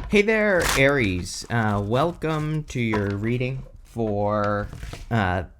Hey there, Aries. Welcome to your reading for,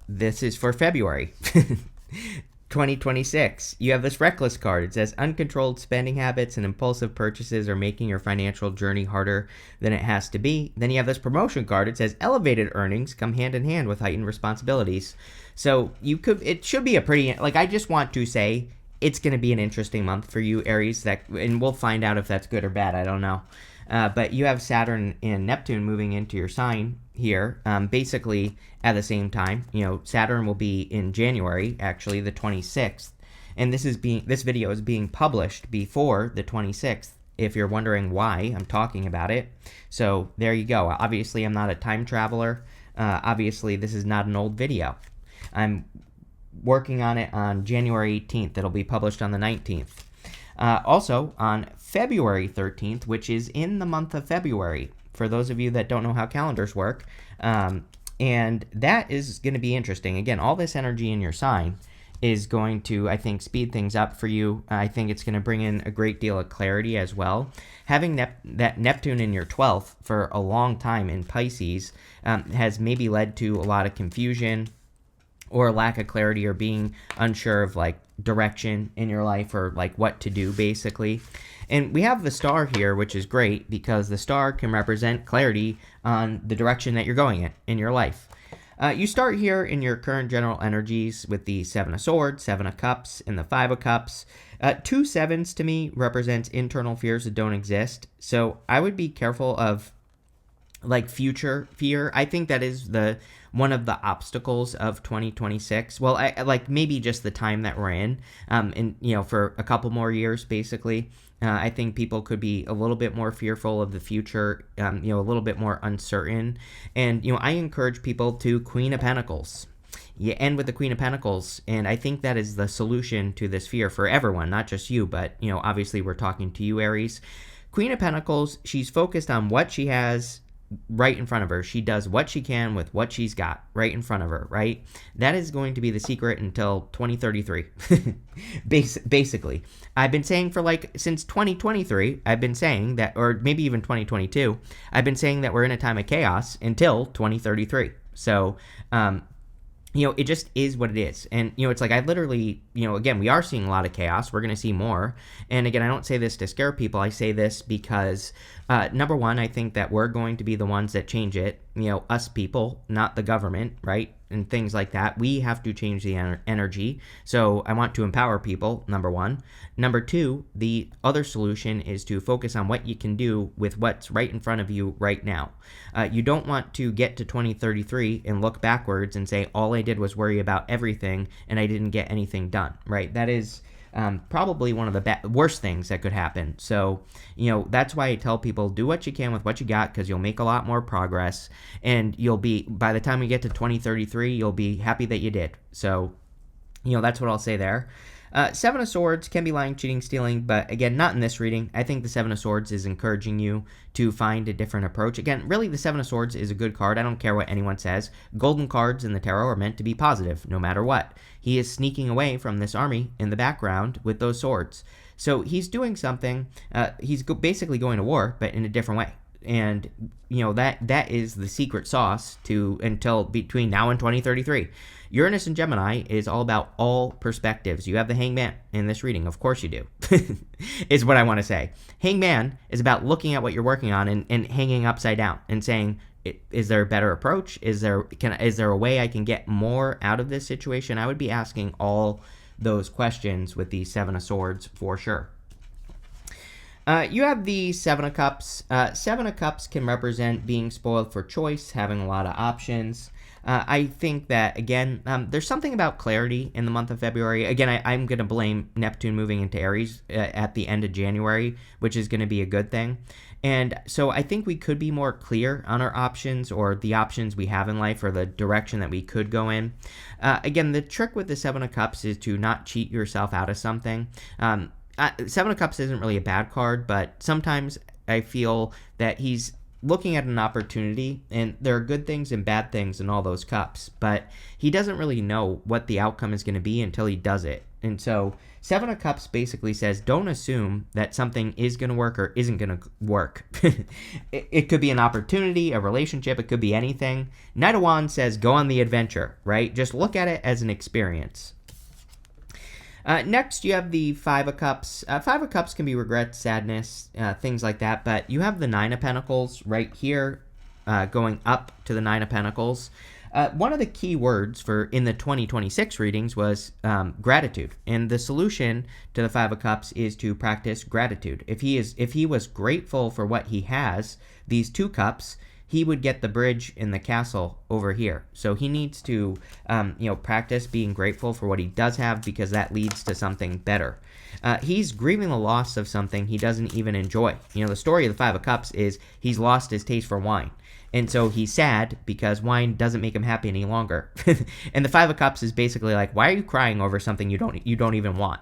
this is for February 2026. You have this reckless card. It says uncontrolled spending habits and impulsive purchases are making your financial journey harder than it has to be. Then you have this promotion card. It says elevated earnings come hand in hand with heightened responsibilities. So it should be a pretty, I just want to say it's going to be an interesting month for you, Aries, and we'll find out if that's good or bad. I don't know. But you have Saturn and Neptune moving into your sign here, basically at the same time. Saturn will be in January, actually the 26th, and this video is being published before the 26th. If you're wondering why I'm talking about it, so there you go. Obviously, I'm not a time traveler. Obviously, this is not an old video. I'm working on it on January 18th. It'll be published on the 19th. Also, on February 13th, which is in the month of February, for those of you that don't know how calendars work, and that is going to be interesting. Again, all this energy in your sign is going to, I think, speed things up for you. I think it's going to bring in a great deal of clarity as well. Having that Neptune in your 12th for a long time in Pisces has maybe led to a lot of confusion or lack of clarity, or being unsure of direction in your life, or what to do, basically. And we have the star here, which is great because the star can represent clarity on the direction that you're going in your life. You start here in your current general energies with the Seven of Swords, Seven of Cups, and the Five of Cups. 2 sevens to me represents internal fears that don't exist. So I would be careful of future fear. I think that is one of the obstacles of 2026. Well, I maybe just the time that we're in, and for a couple more years, basically. I think people could be a little bit more fearful of the future, a little bit more uncertain. And I encourage people to Queen of Pentacles. You end with the Queen of Pentacles, and I think that is the solution to this fear for everyone, not just you, but obviously we're talking to you, Aries. Queen of Pentacles, she's focused on what she has right in front of her. She does what she can with what she's got right in front of her, right? That is going to be the secret until 2033. Basically. I've been saying for since 2023, I've been saying that, or maybe even 2022, I've been saying that we're in a time of chaos until 2033. So, it just is what it is. And, it's I literally, again, we are seeing a lot of chaos. We're going to see more. And again, I don't say this to scare people. I say this because, number one, I think that we're going to be the ones that change it. Us people, not the government, right? And things like that. We have to change the energy. So I want to empower people, number one. Number two, the other solution is to focus on what you can do with what's right in front of you right now. You don't want to get to 2033 and look backwards and say, all I did was worry about everything and I didn't get anything done, right? That is probably one of the worst things that could happen. So, that's why I tell people, do what you can with what you got, because you'll make a lot more progress, and by the time we get to 2033, you'll be happy that you did. So, that's what I'll say there. Seven of Swords can be lying, cheating, stealing, but again, not in this reading. I think the Seven of Swords is encouraging you to find a different approach. Again, really, the Seven of Swords is a good card. I don't care what anyone says. Golden cards in the tarot are meant to be positive, no matter what. He is sneaking away from this army in the background with those swords. So he's doing something. He's basically going to war, but in a different way. And, that is the secret sauce until between now and 2033. Uranus and Gemini is all about all perspectives. You have the Hangman in this reading. Of course you do, is what I want to say. Hangman is about looking at what you're working on and hanging upside down and saying, is there a better approach? Is there a way I can get more out of this situation? I would be asking all those questions with the Seven of Swords for sure. You have the Seven of Cups. Seven of Cups can represent being spoiled for choice, having a lot of options. I think that, again, there's something about clarity in the month of February. Again, I'm going to blame Neptune moving into Aries at the end of January, which is going to be a good thing. And so I think we could be more clear on our options, or the options we have in life, or the direction that we could go in. Again, the trick with the Seven of Cups is to not cheat yourself out of something. Seven of Cups isn't really a bad card, but sometimes I feel that he's looking at an opportunity, and there are good things and bad things in all those cups, but he doesn't really know what the outcome is going to be until he does it. And so Seven of Cups basically says, don't assume that something is going to work or isn't going to work. It could be an opportunity, a relationship, it could be anything. Knight of Wands says, go on the adventure, right? Just look at it as an experience. Next, you have the Five of Cups. Five of Cups can be regret, sadness, things like that, but you have the Nine of Pentacles right here, going up to the Nine of Pentacles. One of the key words for in the 2026 readings was gratitude, and the solution to the Five of Cups is to practice gratitude. If he was grateful for what he has, these two cups, he would get the bridge in the castle over here. So he needs to, practice being grateful for what he does have, because that leads to something better. He's grieving the loss of something he doesn't even enjoy. The story of the Five of Cups is he's lost his taste for wine. And so he's sad because wine doesn't make him happy any longer. And the Five of Cups is basically like, why are you crying over something you don't even want?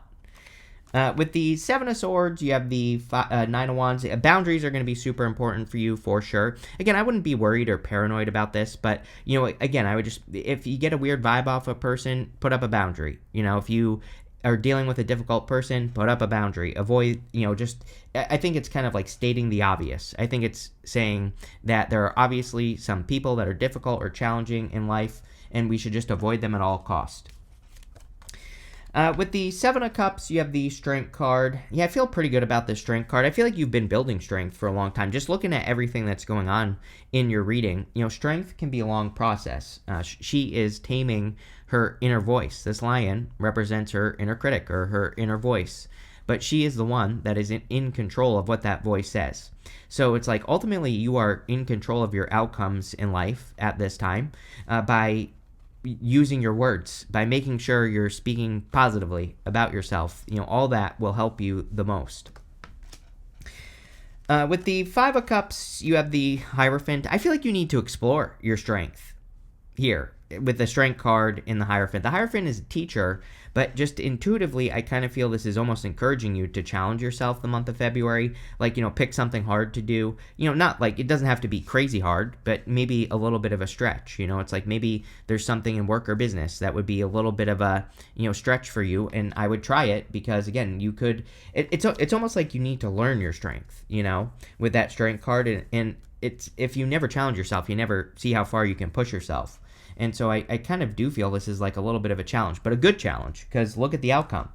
With the Seven of Swords, you have the Nine of Wands. Boundaries are going to be super important for you, for sure. Again, I wouldn't be worried or paranoid about this, but, again, I would just, if you get a weird vibe off a person, put up a boundary. If you are dealing with a difficult person, put up a boundary. Avoid, I think it's kind of like stating the obvious. I think it's saying that there are obviously some people that are difficult or challenging in life, and we should just avoid them at all cost. With the Seven of Cups, you have the Strength card. Yeah, I feel pretty good about the Strength card. I feel like you've been building strength for a long time. Just looking at everything that's going on in your reading, strength can be a long process. She is taming her inner voice. This lion represents her inner critic, or her inner voice. But she is the one that is in control of what that voice says. So it's like, ultimately, you are in control of your outcomes in life at this time by using your words, by making sure you're speaking positively about yourself. All that will help you the most. With the Five of Cups, you have the Hierophant. I feel like you need to explore your strength here with the Strength card in the Hierophant. The Hierophant is a teacher, but just intuitively, I kind of feel this is almost encouraging you to challenge yourself the month of February. Like, pick something hard to do. Not like, it doesn't have to be crazy hard, but maybe a little bit of a stretch. It's like maybe there's something in work or business that would be a little bit of a, stretch for you. And I would try it because, again, you could, it's almost like you need to learn your strength, with that Strength card. And it's, if you never challenge yourself, you never see how far you can push yourself. And so I kind of do feel this is like a little bit of a challenge, but a good challenge, because look at the outcome.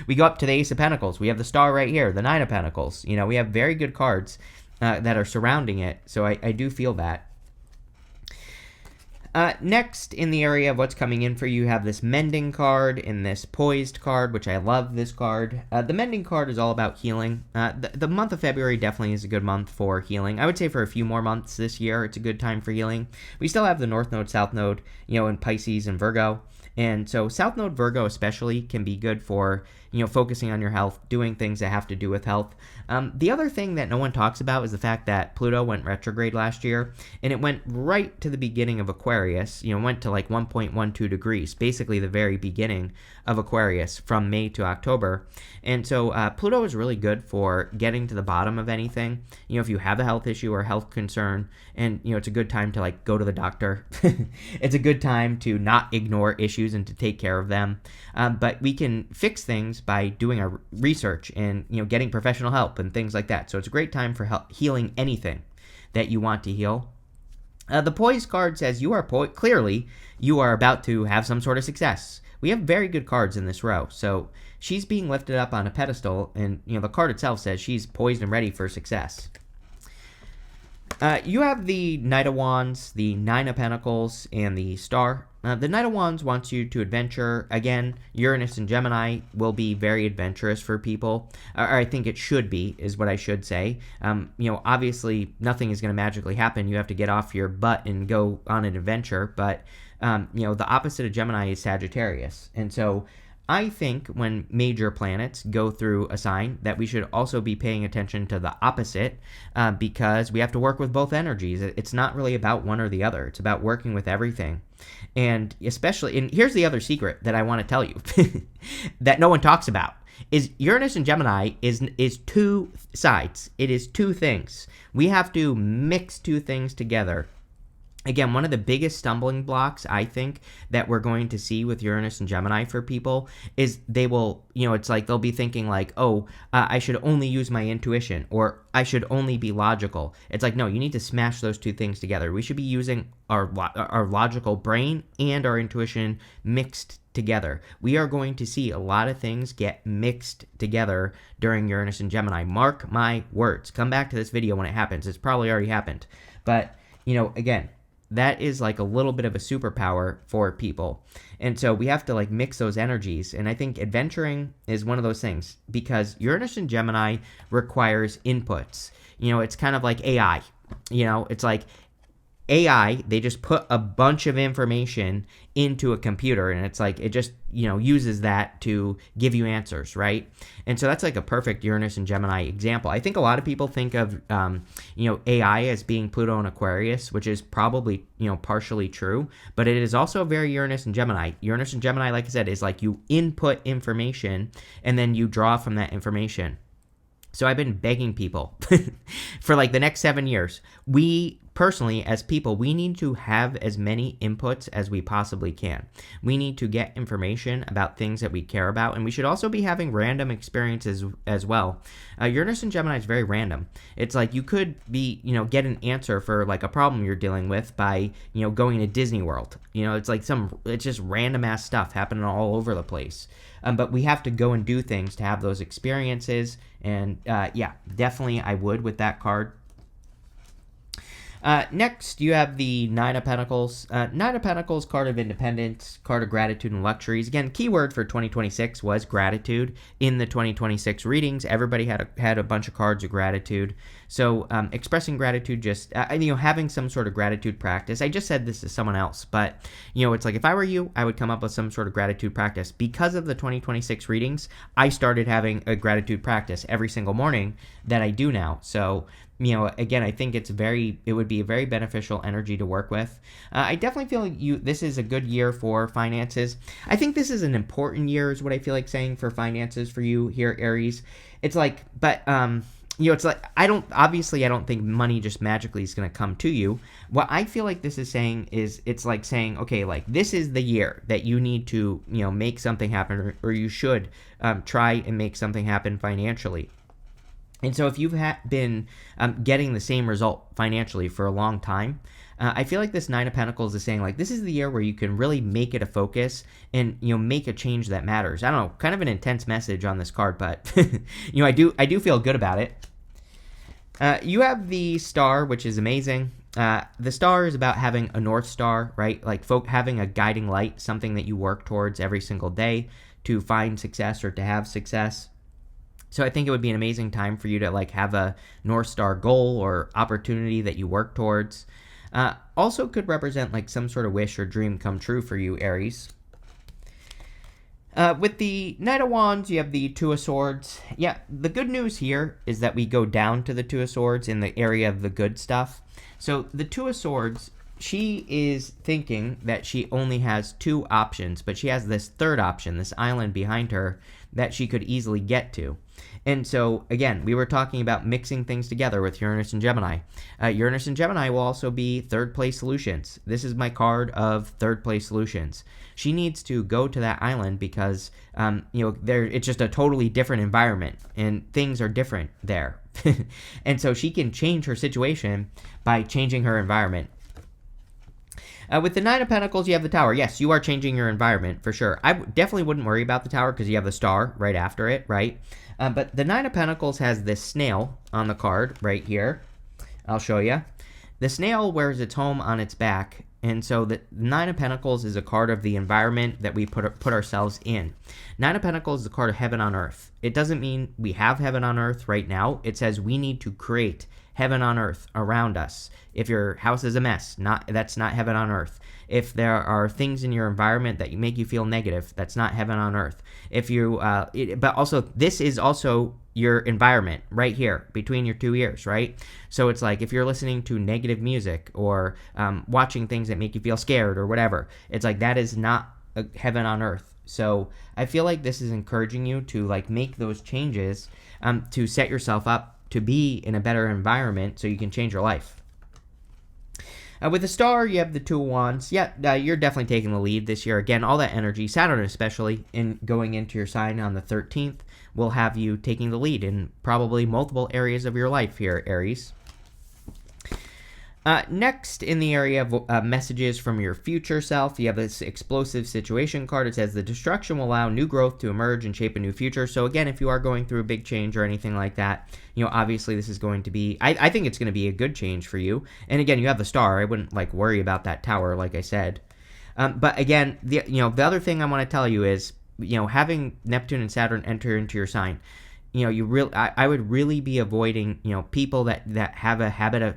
We go up to the Ace of Pentacles. We have the Star right here, the Nine of Pentacles. We have very good cards that are surrounding it, so I do feel that. Next, in the area of what's coming in for you, have this Mending card and this Poised card, which I love this card. The Mending card is all about healing. The month of February definitely is a good month for healing. I would say for a few more months this year, it's a good time for healing. We still have the North Node, South Node, in Pisces and Virgo. And so South Node Virgo especially can be good for, focusing on your health, doing things that have to do with health. The other thing that no one talks about is the fact that Pluto went retrograde last year, and it went right to the beginning of Aquarius, went to like 1.12 degrees, basically the very beginning of Aquarius from May to October. And so Pluto is really good for getting to the bottom of anything. If you have a health issue or health concern, and, it's a good time to like go to the doctor. It's a good time to not ignore issues and to take care of them. But we can fix things by doing our research and, getting professional help and things like that. So it's a great time for healing anything that you want to heal. The Poise card says you are clearly you are about to have some sort of success. We have very good cards in this row. So she's being lifted up on a pedestal, and the card itself says she's poised and ready for success. You have the Knight of Wands, the Nine of Pentacles, and the Star. The Knight of Wands wants you to adventure. Again, Uranus and Gemini will be very adventurous for people. Or I think it should be, is what I should say. Obviously, nothing is going to magically happen. You have to get off your butt and go on an adventure. But, the opposite of Gemini is Sagittarius. And so I think when major planets go through a sign that we should also be paying attention to the opposite, because we have to work with both energies. It's not really about one or the other. It's about working with everything. And especially, and here's the other secret that I want to tell you that no one talks about. is Uranus and Gemini is two sides. It is two things. We have to mix two things together. Again, one of the biggest stumbling blocks, I think, that we're going to see with Uranus and Gemini for people is they will, it's like they'll be thinking like, I should only use my intuition, or I should only be logical. It's like, no, you need to smash those two things together. We should be using our logical brain and our intuition mixed together. We are going to see a lot of things get mixed together during Uranus and Gemini. Mark my words. Come back to this video when it happens. It's probably already happened. But, again, that is like a little bit of a superpower for people. And so we have to like mix those energies. And I think adventuring is one of those things because Uranus and Gemini requires inputs. It's kind of like AI. It's like AI, they just put a bunch of information into a computer and it's like it just, uses that to give you answers, right? And so that's like a perfect Uranus and Gemini example. I think a lot of people think of, AI as being Pluto and Aquarius, which is probably, partially true, but it is also very Uranus and Gemini. Uranus and Gemini, like I said, is like you input information and then you draw from that information. So I've been begging people for like the next 7 years. We personally, as people, we need to have as many inputs as we possibly can. We need to get information about things that we care about, and we should also be having random experiences as well. Uranus and Gemini is very random. It's like you could be, get an answer for like a problem you're dealing with by, going to Disney World. It's like it's just random ass stuff happening all over the place. But we have to go and do things to have those experiences. And yeah, definitely I would with that card. Next, you have the Nine of Pentacles. Nine of Pentacles, card of independence, card of gratitude and luxuries. Again, keyword for 2026 was gratitude. In the 2026 readings, everybody had a bunch of cards of gratitude. So expressing gratitude, just having some sort of gratitude practice. I just said this to someone else, but it's like if I were you, I would come up with some sort of gratitude practice. Because of the 2026 readings, I started having a gratitude practice every single morning that I do now. So again, I think it would be a very beneficial energy to work with. I definitely feel this is a good year for finances. I think this is an important year is what I feel like saying for finances for you here, Aries. It's like, but, it's like, I don't think money just magically is going to come to you. What I feel like this is saying is it's like saying, okay, like this is the year that you need to, make something happen or you should try and make something happen financially. And so if you've been getting the same result financially for a long time, I feel like this Nine of Pentacles is saying like this is the year where you can really make it a focus and make a change that matters. I don't know, kind of an intense message on this card, but I do feel good about it. You have the Star, which is amazing. The Star is about having a North Star, right? Like having a guiding light, something that you work towards every single day to find success or to have success. So I think it would be an amazing time for you to like have a North Star goal or opportunity that you work towards. Also could represent like some sort of wish or dream come true for you, Aries. With the Knight of Wands, you have the Two of Swords. Yeah, the good news here is that we go down to the Two of Swords in the area of the good stuff. So the Two of Swords, she is thinking that she only has two options, but she has this third option, this island behind her that she could easily get to. And so, again, we were talking about mixing things together with Uranus and Gemini. Uranus and Gemini will also be third place solutions. This is my card of third place solutions. She needs to go to that island because, it's just a totally different environment and things are different there. And so she can change her situation by changing her environment. With the Nine of Pentacles, you have the Tower. Yes, you are changing your environment for sure. I definitely wouldn't worry about the Tower because you have the Star right after it, right? But the Nine of Pentacles has this snail on the card right here. I'll show you. The snail wears its home on its back, and so the Nine of Pentacles is a card of the environment that we put ourselves in. Nine of Pentacles is a card of heaven on earth. It doesn't mean we have heaven on earth right now. It says we need to create heaven on earth around us. If your house is a mess, that's not heaven on earth. If there are things in your environment that make you feel negative, that's not heaven on earth. If you, but also this is also your environment right here between your two ears, right? So it's like if you're listening to negative music or watching things that make you feel scared or whatever, it's like that is not heaven on earth. So I feel like this is encouraging you to like make those changes to set yourself up to be in a better environment so you can change your life. With the star, you have the Two of Wands. Yeah, you're definitely taking the lead this year. Again, all that energy, Saturn especially, in going into your sign on the 13th, will have you taking the lead in probably multiple areas of your life here, Aries. Next, in the area of messages from your future self, you have this explosive situation card. It says the destruction will allow new growth to emerge and shape a new future. So again, if you are going through a big change or anything like that, obviously this is going to be, I think it's going to be a good change for you. And again, you have the star. I wouldn't like worry about that tower, like I said. But again, the other thing I want to tell you is, having Neptune and Saturn enter into your sign, I would really be avoiding, people that have a habit of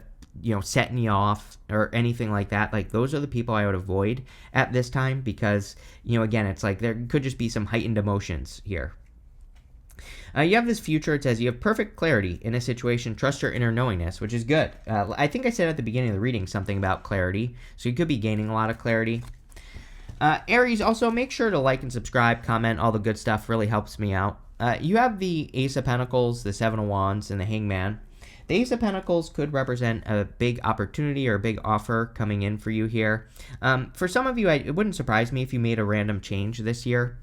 setting you off or anything like that. Like, those are the people I would avoid at this time because, again, it's like there could just be some heightened emotions here. You have this future. It says you have perfect clarity in a situation. Trust your inner knowingness, which is good. I think I said at the beginning of the reading something about clarity, so you could be gaining a lot of clarity. Aries, also make sure to like and subscribe, comment, all the good stuff really helps me out. You have the Ace of Pentacles, the Seven of Wands, and the Hangman. The Ace of Pentacles could represent a big opportunity or a big offer coming in for you here. For some of you, it wouldn't surprise me if you made a random change this year.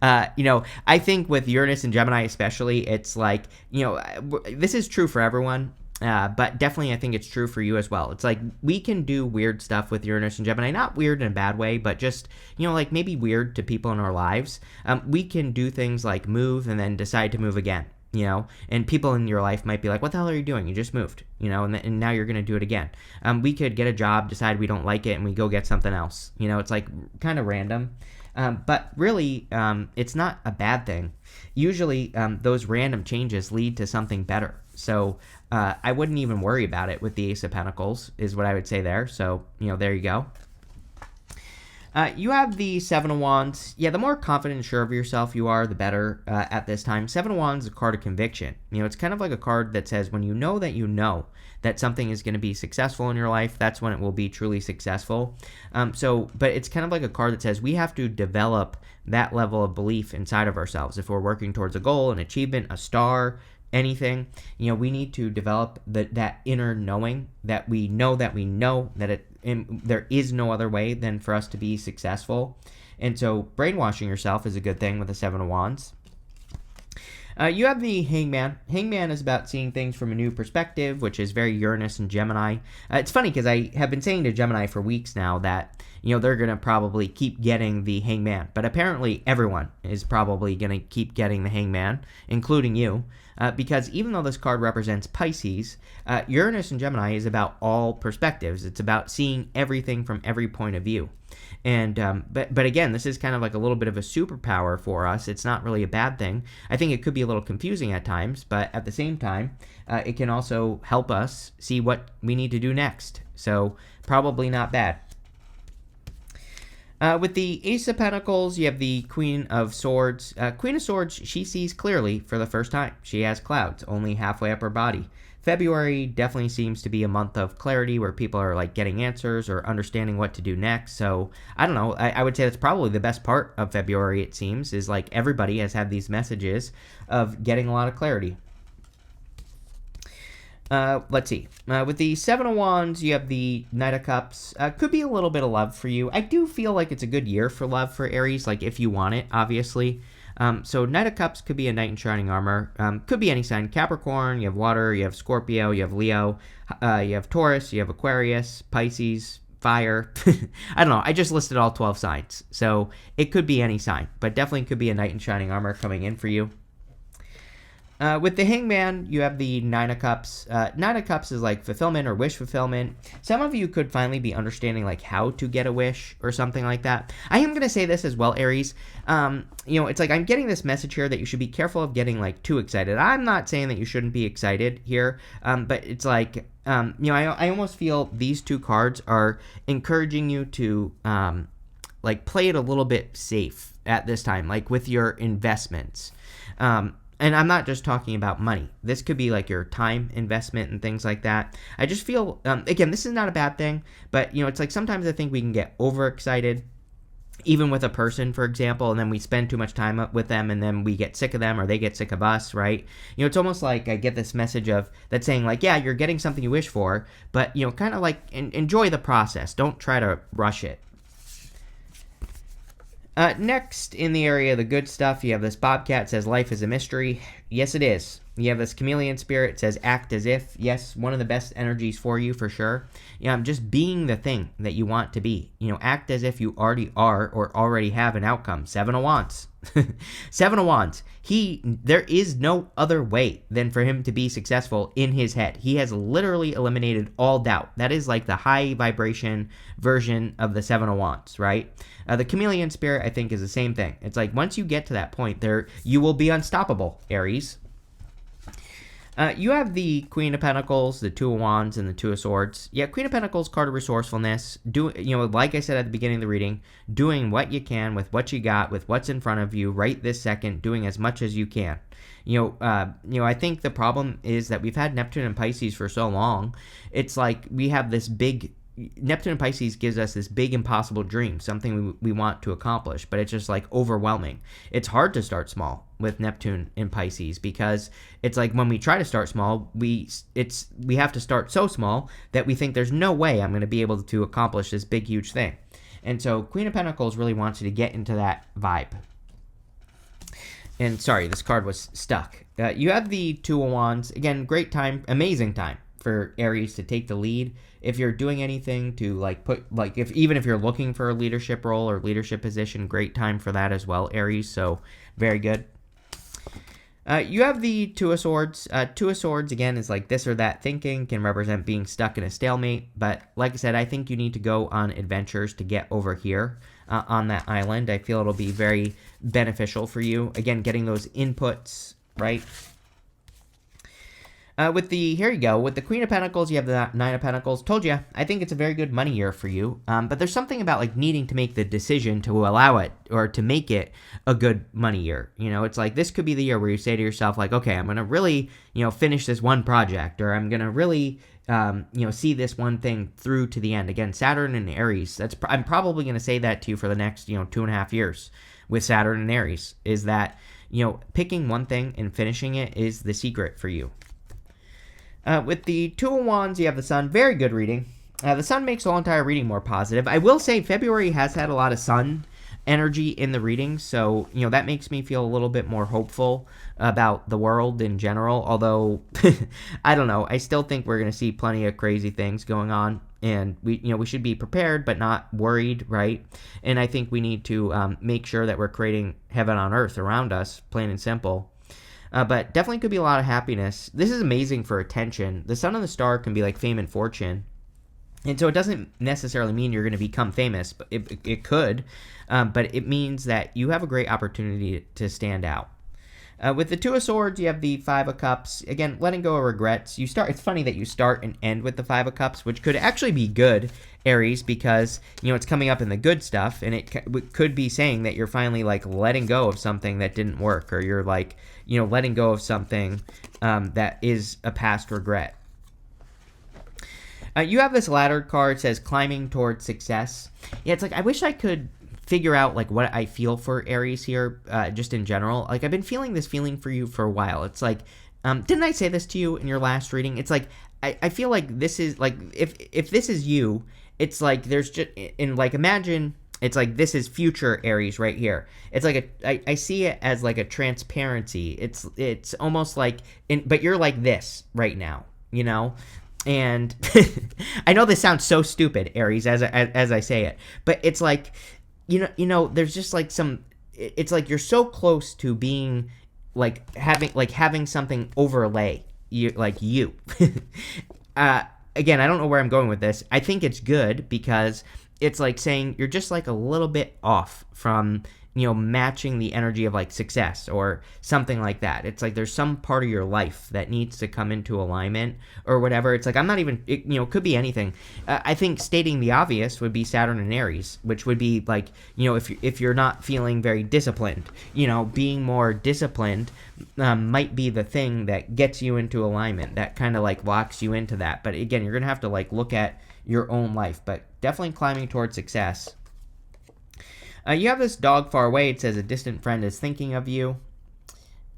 I think with Uranus and Gemini especially, it's like, this is true for everyone. But definitely I think it's true for you as well. It's like we can do weird stuff with Uranus and Gemini, not weird in a bad way, but just, like maybe weird to people in our lives. We can do things like move and then decide to move again. And people in your life might be like, what the hell are you doing? You just moved, and now you're going to do it again. We could get a job, decide we don't like it, and we go get something else. It's like kind of random. But really, it's not a bad thing. Usually, those random changes lead to something better. So I wouldn't even worry about it with the Ace of Pentacles, is what I would say there. So, there you go. You have the Seven of Wands. Yeah, the more confident and sure of yourself you are, the better at this time. Seven of Wands is a card of conviction. It's kind of like a card that says when you know that something is going to be successful in your life, that's when it will be truly successful. But it's kind of like a card that says we have to develop that level of belief inside of ourselves. If we're working towards a goal, an achievement, a star, anything, we need to develop that inner knowing that we know that there is no other way than for us to be successful. And so brainwashing yourself is a good thing with the Seven of Wands. You have the Hangman. Hangman is about seeing things from a new perspective, which is very Uranus and Gemini. It's funny because I have been saying to Gemini for weeks now that, they're going to probably keep getting the Hangman. But apparently everyone is probably going to keep getting the Hangman, including you. Because even though this card represents Pisces, Uranus and Gemini is about all perspectives. It's about seeing everything from every point of view. And but again, this is kind of like a little bit of a superpower for us. It's not really a bad thing. I think it could be a little confusing at times, but at the same time, it can also help us see what we need to do next. So probably not bad. With the Ace of Pentacles, you have the Queen of Swords. Queen of Swords, she sees clearly for the first time. She has clouds only halfway up her body. February definitely seems to be a month of clarity where people are like getting answers or understanding what to do next. So I don't know. I would say that's probably the best part of February, it seems, is like everybody has had these messages of getting a lot of clarity. Let's see. With the Seven of Wands, you have the Knight of Cups. Could be a little bit of love for you. I do feel like it's a good year for love for Aries, like if you want it, obviously. So Knight of Cups could be a knight in shining armor. Could be any sign. Capricorn, you have water, you have Scorpio, you have Leo, you have Taurus, you have Aquarius, Pisces, fire. I don't know. I just listed all 12 signs. So it could be any sign, but definitely could be a knight in shining armor coming in for you. With the Hangman, you have the Nine of Cups. Nine of Cups is like fulfillment or wish fulfillment. Some of you could finally be understanding like how to get a wish or something like that. I am going to say this as well, Aries. It's like I'm getting this message here that you should be careful of getting like too excited. I'm not saying that you shouldn't be excited here, but it's like, I almost feel these two cards are encouraging you to like play it a little bit safe at this time, like with your investments. And I'm not just talking about money. This could be like your time investment and things like that. I just feel, again, this is not a bad thing, but, it's like sometimes I think we can get overexcited even with a person, for example, and then we spend too much time with them, and then we get sick of them or they get sick of us, right? It's almost like I get this message of that's saying like, yeah, you're getting something you wish for, but kind of like enjoy the process. Don't try to rush it. Next, in the area of the good stuff, you have this Bobcat says life is a mystery. Yes, it is. You have this Chameleon Spirit says act as if. Yes, one of the best energies for you for sure. Just being the thing that you want to be. Act as if you already are or already have an outcome. Seven of Wands. Seven of Wands. There is no other way than for him to be successful in his head. He has literally eliminated all doubt. That is like the high vibration version of the Seven of Wands, right? The Chameleon Spirit, I think, is the same thing. It's like once you get to that point, you will be unstoppable, Aries. You have the Queen of Pentacles, the Two of Wands, and the Two of Swords. Yeah, Queen of Pentacles, card of resourcefulness. Like I said at the beginning of the reading, doing what you can with what you got, with what's in front of you right this second, doing as much as you can. I think the problem is that we've had Neptune and Pisces for so long. It's like we have this big Neptune and Pisces gives us this big impossible dream, something we want to accomplish, but it's just like overwhelming. It's hard to start small with Neptune and Pisces because it's like when we try to start small, we have to start so small that we think there's no way I'm going to be able to accomplish this big, huge thing. And so Queen of Pentacles really wants you to get into that vibe. And sorry, this card was stuck. You have the Two of Wands. Again, great time, amazing time for Aries to take the lead. If you're doing anything to even if you're looking for a leadership role or leadership position, great time for that as well, Aries. So very good. You have the Two of Swords. Two of Swords, again, is like this or that thinking, can represent being stuck in a stalemate. But like I said, I think you need to go on adventures to get over here on that island. I feel it'll be very beneficial for you. Again, getting those inputs, right? Here you go. With the Queen of Pentacles, you have the Nine of Pentacles. Told you, I think it's a very good money year for you. But there's something about like needing to make the decision to allow it or to make it a good money year. It's like this could be the year where you say to yourself like, okay, I'm going to really, finish this one project, or I'm going to really, see this one thing through to the end. Again, Saturn and Aries. I'm probably going to say that to you for the next, 2.5 years with Saturn and Aries, is that, picking one thing and finishing it is the secret for you. With the Two of Wands, you have the Sun. Very good reading. The Sun makes the whole entire reading more positive. I will say February has had a lot of Sun energy in the reading, so, that makes me feel a little bit more hopeful about the world in general, although, I don't know, I still think we're going to see plenty of crazy things going on, and we should be prepared but not worried, right? And I think we need to make sure that we're creating heaven on earth around us, plain and simple. But definitely could be a lot of happiness. This is amazing for attention. The Sun and the Star can be like fame and fortune. And so it doesn't necessarily mean you're going to become famous, but it could. But it means that you have a great opportunity to stand out. With the Two of Swords, you have the Five of Cups. Again, letting go of regrets. It's funny that you start and end with the Five of Cups, which could actually be good, Aries, because, it's coming up in the good stuff, and it could be saying that you're finally, like, letting go of something that didn't work, or you're, like, letting go of something that is a past regret. You have this ladder card, says climbing towards success. Yeah, it's like, I wish I could figure out like what I feel for Aries here, just in general. Like I've been feeling this feeling for you for a while. It's like, didn't I say this to you in your last reading? It's like, I feel like this is like, if this is you, it's like there's just, in like, imagine it's like this is future Aries right here. It's like I see it as like a transparency. It's almost like, but you're like this right now, And I know this sounds so stupid, Aries, as I say it, but it's like, there's just like it's like you're so close to being like having something overlay you. Again, I don't know where I'm going with this. I think it's good because it's like saying you're just like a little bit off from, matching the energy of like success or something like that. It's like there's some part of your life that needs to come into alignment or whatever. It's like I'm not even, it could be anything. I think stating the obvious would be Saturn and Aries, which would be like, if you're not feeling very disciplined, being more disciplined might be the thing that gets you into alignment, that kind of like locks you into that. But again, you're going to have to like look at your own life, but definitely climbing towards success. You have this dog far away. It says a distant friend is thinking of you.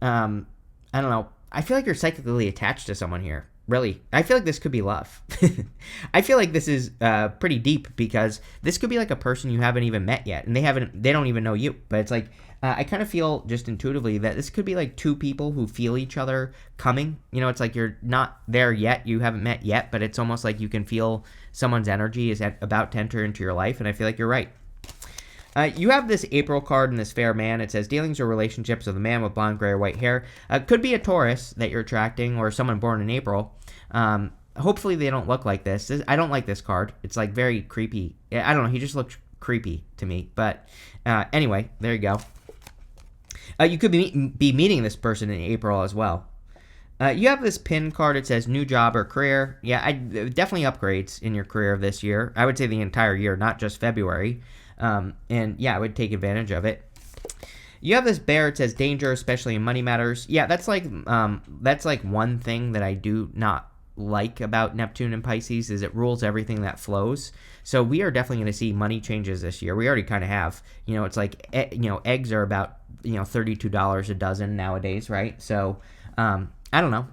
I don't know. I feel like you're psychically attached to someone here. Really, I feel like this could be love. I feel like this is pretty deep because this could be like a person you haven't even met yet, and they don't even know you. But it's like I kind of feel just intuitively that this could be like two people who feel each other coming. You know, it's like you're not there yet, you haven't met yet, but it's almost like you can feel someone's energy is about to enter into your life, and I feel like you're right. You have this April card in this fair man. It says dealings or relationships with a man with blonde, gray, or white hair. Could be a Taurus that you're attracting or someone born in April. Hopefully they don't look like this. I don't like this card. It's like very creepy. I don't know. He just looks creepy to me. But anyway, there you go. You could be meeting this person in April as well. You have this pin card. It says new job or career. Yeah, definitely upgrades in your career this year. I would say the entire year, not just February. And yeah, I would take advantage of it. You have this bear. It says danger, especially in money matters. Yeah, that's like one thing that I do not like about Neptune and Pisces is it rules everything that flows. So we are definitely going to see money changes this year. We already kind of have. You know, it's like eggs are about $32 a dozen nowadays, right? So I don't know.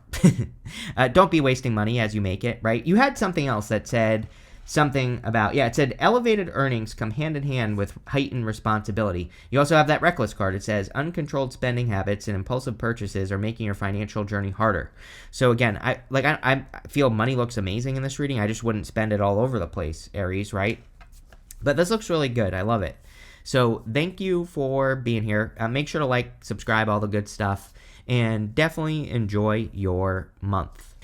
Don't be wasting money as you make it, right? You had something else that said something about, it said elevated earnings come hand in hand with heightened responsibility. You also have that reckless card. It says uncontrolled spending habits and impulsive purchases are making your financial journey harder. So again, I feel money looks amazing in this reading. I just wouldn't spend it all over the place, Aries, right? But this looks really good. I love it. So thank you for being here. Make sure to like, subscribe, all the good stuff, and definitely enjoy your month.